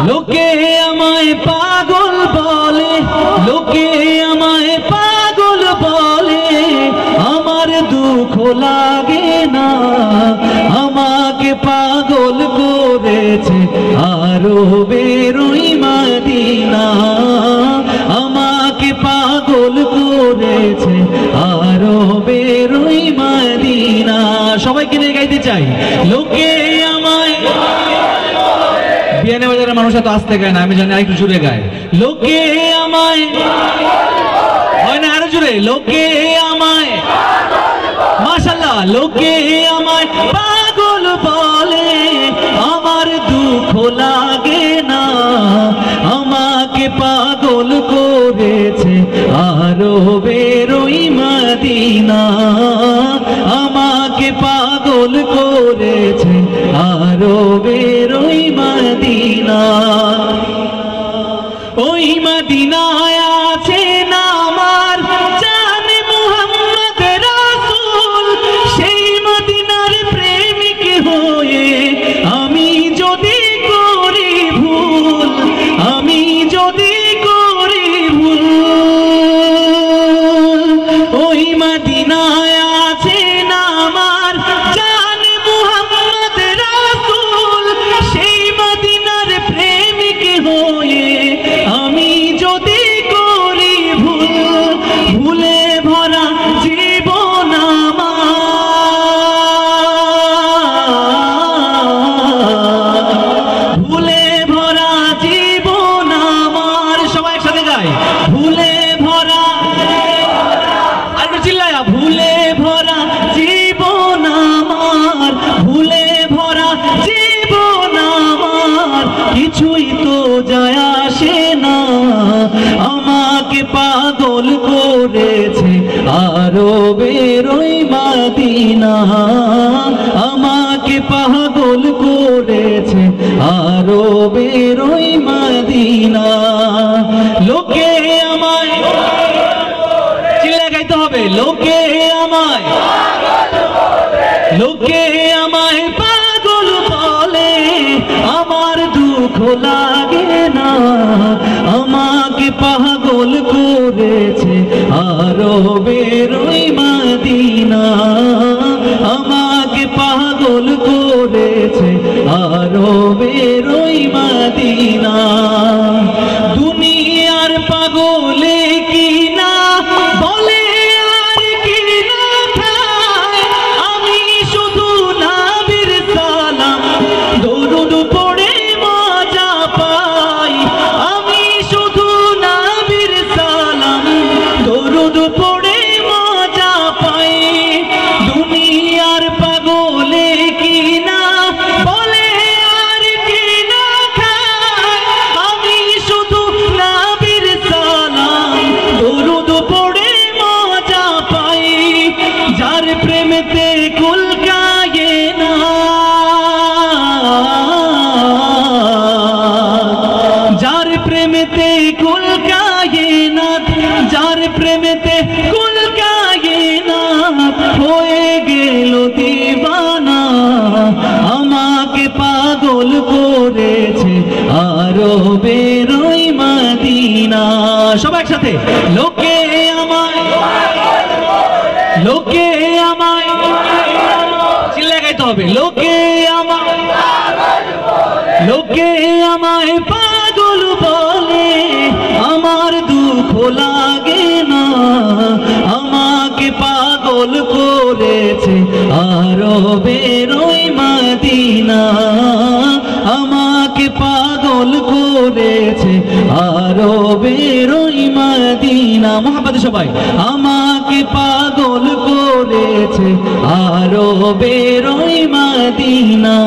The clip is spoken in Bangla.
লোকে আমায় পাগল বলে, লোকে আমায় পাগল বলে, আমার দুঃখ লাগে না। আমাকে পাগল করেছে আরবের ওই মদিনা, আমাকে পাগল করেছে আরবের ওই মদিনা। সবাইকে নিয়ে গাইতে চাই, লোকে আমায়, বিয়ানে বাজারের মানুষ এত আসতে গায় না, আমি জানি আরেকটু জুড়ে গায়। লোকে আমায়, হয় না আরো জুড়ে, লোকে আমায়, মাশাআল্লাহ, লোকে আমায় পাগল বলে, আমার দুঃখ লাগে না। আমাকে পাগল করেছে আরবের ওই মদিনা, আমাকে পাগল করেছে আরবের ওই মদিনা। ওই মদিনায় আছে না আমার জানে মুহাম্মদ রাসূল, সেই মদিনার প্রেমিক হয়ে আমি যদি করি ভুল, আমি যদি করি ভুল। ওই মদিনায় আছে না আমার জানে মুহাম্মদ রাসূল, সেই মদিনার প্রেমিক হয়ে আমি যদি করি ভুল, ভুলে ভরা জীবন আমার, ভুলে ভরা জীবন আমার। সবাই একসাথে গায়, ভুলে ভরা, আর চিল্লায়া, ভুলে ভরা জীবন আমার, ভুলে ভরা জীবন আমার, কিছুই তো যায় আসে না। আমাকে পাগল করেছে আরবের ওই মদিনা, আমাকে পাগল করেছে আরবের ওই মদিনা। লোকে আমায়, চিল্লা গাইতে হবে, লোকে আমায়, লোকে আমায় পাগল বলে, আমার দুঃখ লাগে না। আমাকে পাগল করেছে আরবের ওই মদিনা, আমাকে পাগল করেছে আরবের ওই মদিনা। দুনিয়ার পাগলে কি না বলে আর কি না খায়, আমি শুধু নবীর সালাম দরুদ পড়ে মজা পাই, আমি শুধু নবীর সালাম দরুদ পড়ে মজা পাই। দুনিয়ার পাগলে কি না বলে আর কি না খায়, আমি শুধু নবীর সালাম দরুদ পড়ে মজা পাই। যার প্রেমেতে কুল কায়না, যার প্রেমেতে কুল কায়নাত, যার প্রেমেতে কুল কায়নাত হয়ে গেল দিবানা। আমাকে পাগল করেছে আরবের ওই মদিনা। সবাই একসাথে, লোকে আমায়, লোকে আমায়, চিল্লা গাইতে হবে, লোকে আমায়, লোকে আমায় পাগল বলে, আমার দুঃখ লাগে না। আমাকে পাগল করেছে আরবের ওই মদিনা, আমাকে পাগল করেছে আরবের ওই মদিনা। মুহাম্মদ সবাই, আমাকে পাগল করেছে আরবের ওই মদিনা।